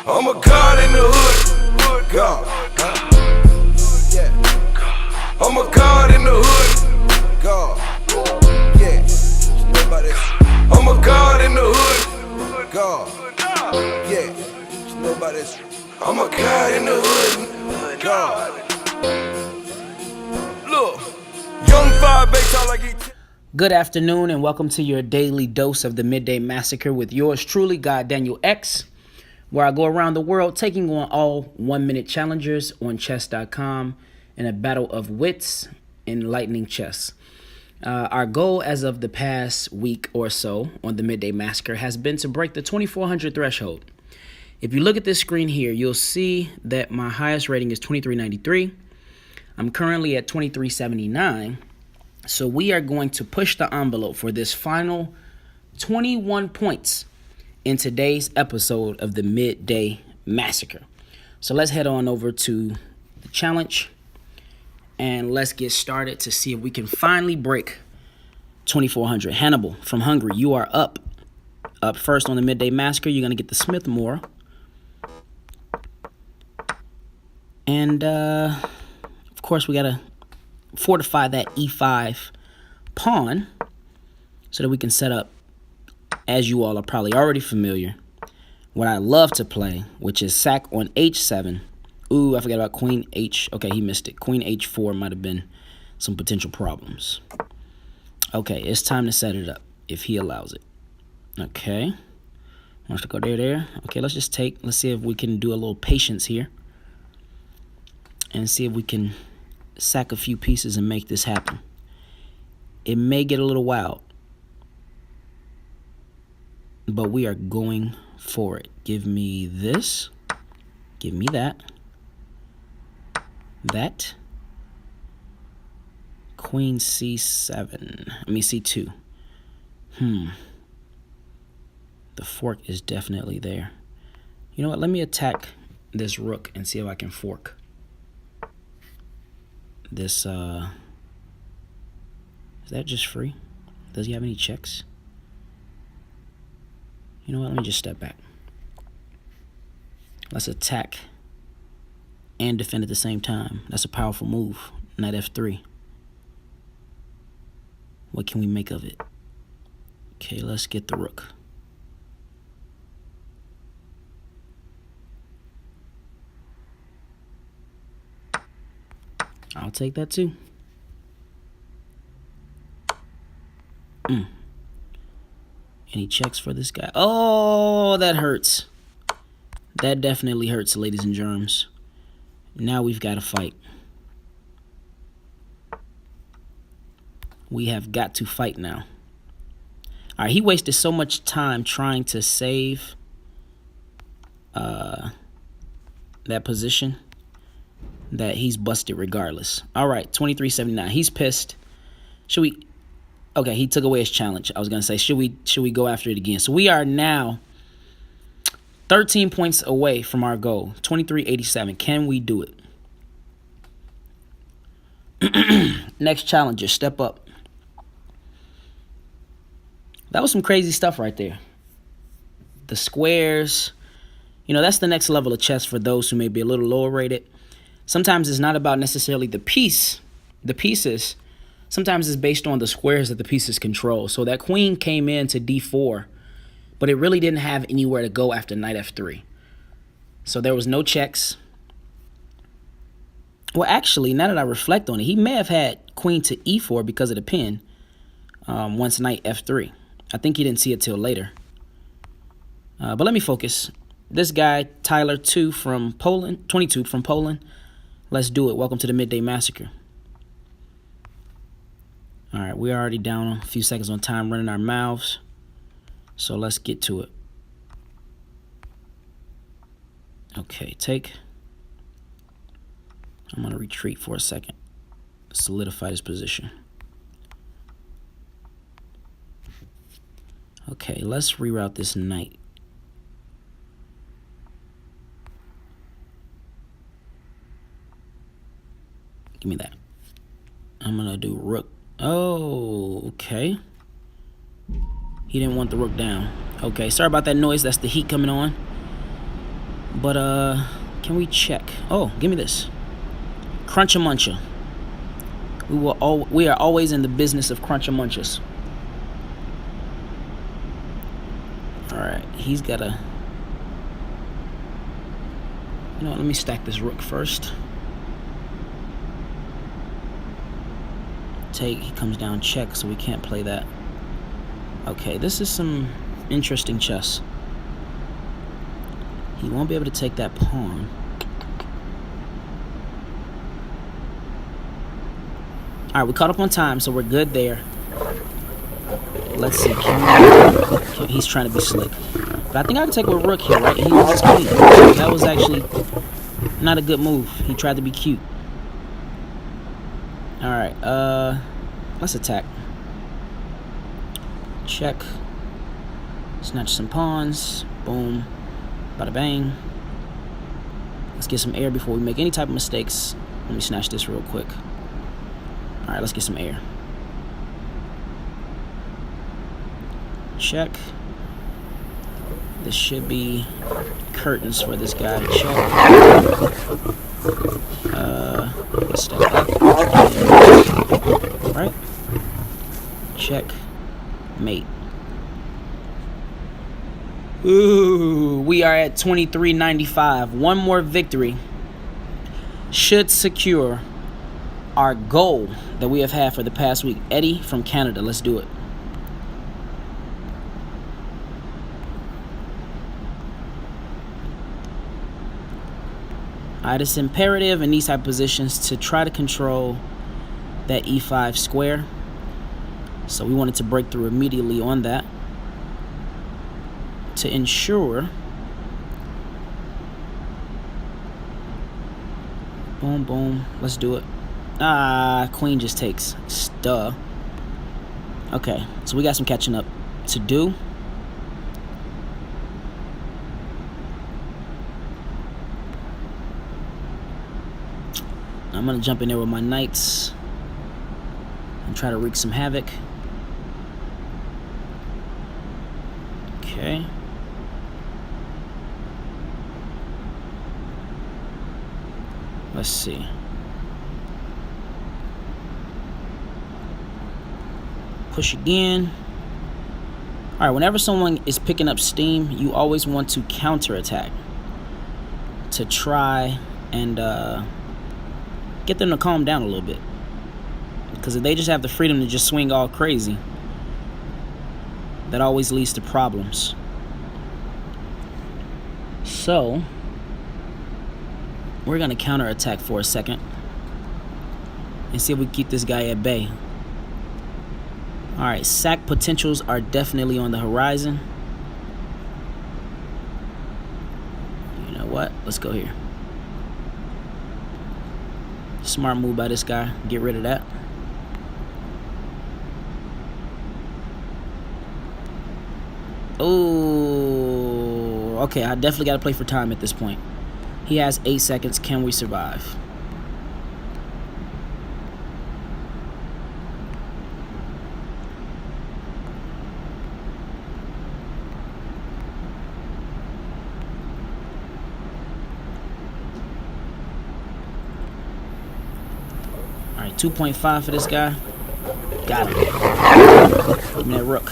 I'm a god in the hood. God. Yeah. I'm a god in the hood. God. Yeah. You know about this. I'm a god in the hood. God. Yeah. You know about this. I'm a god in the hood. God. Look. Young 5'8" tall like he. Good afternoon and welcome to your daily dose of the Midday Massacre with yours truly, GodDanielX, where I go around the world taking on all 1-minute challengers on chess.com in a battle of wits in lightning chess. Our goal as of the past week or so on the Midday Massacre has been to break the 2400 threshold. If you look at this screen here, you'll see that my highest rating is 2393. I'm currently at 2379. So we are going to push the envelope for this final 21 points in today's episode of the Midday Massacre. So let's head on over to the challenge and let's get started to see if we can finally break 2400. Hannibal from Hungary, you are up first on the Midday Massacre. You're going to get the Smith-Morra. And, of course, we got to fortify that e5 pawn so that we can set up, as you all are probably already familiar, what I love to play, which is sack on h7. Ooh, I forgot about queen h. Okay, he missed it. Queen h4 might have been some potential problems. Okay, it's time to set it up if he allows it. Okay, wants to go there. Okay, let's just take. Let's see if we can do a little patience here and see if we can sack a few pieces and make this happen. It may get a little wild, but we are going for it. Give me this. Give me that. That. Queen c7. I mean c2. The fork is definitely there. You know what? Let me attack this rook and see if I can fork this. Is that just free? Does he have any checks? You know what? Let me just step back. Let's attack and defend at the same time. That's a powerful move. Knight f3. What can we make of it? Okay, let's get the rook. I'll take that too. Any checks for this guy? Oh, that hurts. That definitely hurts, ladies and germs. Now we've got to fight. We have got to fight now. All right, he wasted so much time trying to save that position that he's busted regardless. All right, 2379. He's pissed. Should we? Okay, he took away his challenge. I was gonna say, should we go after it again? So we are now 13 points away from our goal. 2387. Can we do it? Next challenger, step up. That was some crazy stuff right there. The squares. You know, that's the next level of chess for those who may be a little lower rated. Sometimes it's not about necessarily the pieces. Sometimes it's based on the squares that the pieces control. So that queen came in to d4, but it really didn't have anywhere to go after knight f3. So there was no checks. Well, actually, now that I reflect on it, he may have had queen to e4 because of the pin once knight f3. I think he didn't see it till later. But let me focus. This guy, Tyler 22 from Poland. Let's do it. Welcome to the Midday Massacre. All right, we're already down a few seconds on time running our mouths. So let's get to it. Okay, take. I'm going to retreat for a second. Solidify this position. Okay, let's reroute this knight. Give me that. I'm going to do rook. Oh, okay. He didn't want the rook down. Okay, sorry about that noise. That's the heat coming on. But can we check? Oh, give me this. Cruncha Muncha. We are always in the business of Cruncha Munchas. Alright, he's got a... You know what, let me stack this rook first. Take, he comes down check, so we can't play that. Okay, this is some interesting chess. He won't be able to take that pawn. Alright, we caught up on time, so we're good there. Let's see. Okay, he's trying to be slick. But I think I can take with rook here, right? He loses queen. That was actually not a good move. He tried to be cute. Alright, let's attack. Check. Snatch some pawns. Boom. Bada bang. Let's get some air before we make any type of mistakes. Let me snatch this real quick. Alright, let's get some air. Check. This should be curtains for this guy to check. Step up. Right. Check. Mate. Ooh, we are at 23.95. One more victory should secure our goal that we have had for the past week. Eddie from Canada, let's do it. Alright, it's imperative in these type of positions to try to control that e5 square. So we wanted to break through immediately on that to ensure. Boom, boom. Let's do it. Ah, queen just takes. Duh. Okay, so we got some catching up to do. I'm gonna jump in there with my knights and try to wreak some havoc. Okay. Let's see. Push again. Alright, whenever someone is picking up steam, you always want to counterattack to try and get them to calm down a little bit. Because if they just have the freedom to just swing all crazy, that always leads to problems. So, we're going to counterattack for a second and see if we can keep this guy at bay. Alright, sack potentials are definitely on the horizon. You know what? Let's go here. Smart move by this guy. Get rid of that. Oh, okay. I definitely got to play for time at this point. He has 8 seconds. Can we survive? All right, 2.5 for this guy. Got him. Give me that rook.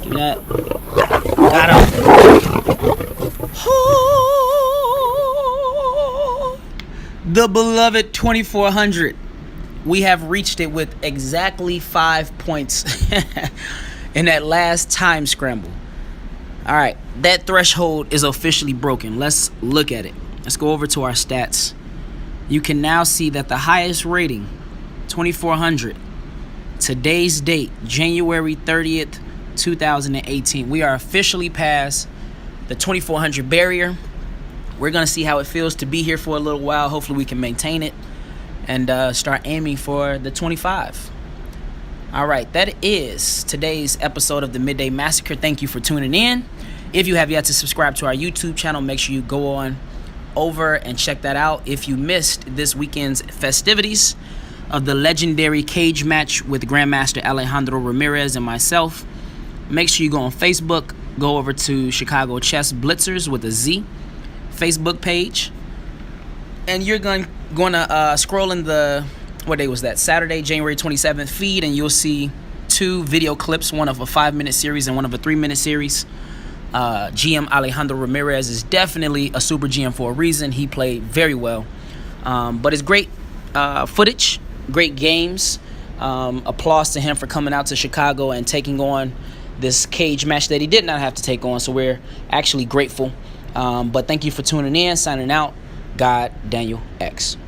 Give me that. Got him. Oh, the beloved 2400. We have reached it with exactly 5 points in that last time scramble. All right, that threshold is officially broken. Let's look at it. Let's go over to our stats. You can now see that the highest rating, 2400, today's date, January 30th, 2018. We are officially past the 2400 barrier. We're going to see how it feels to be here for a little while. Hopefully we can maintain it and start aiming for the 25. All right, that is today's episode of the Midday Massacre. Thank you for tuning in. If you have yet to subscribe to our YouTube channel, make sure you go on over and check that out. If you missed this weekend's festivities of the legendary cage match with Grandmaster Alejandro Ramirez and myself, make sure you go on Facebook, go over to Chicago Chess Blitzers with a Z, Facebook page, and you're going to scroll in the, what day was that? Saturday, January 27th feed, and you'll see 2 video clips, one of a 5-minute series and one of a 3-minute series. GM Alejandro Ramirez is definitely a super GM for a reason. He played very well. But it's great footage, great games. Applause to him for coming out to Chicago and taking on this cage match that he did not have to take on. So we're actually grateful. But thank you for tuning in. Signing out, GodDanielX.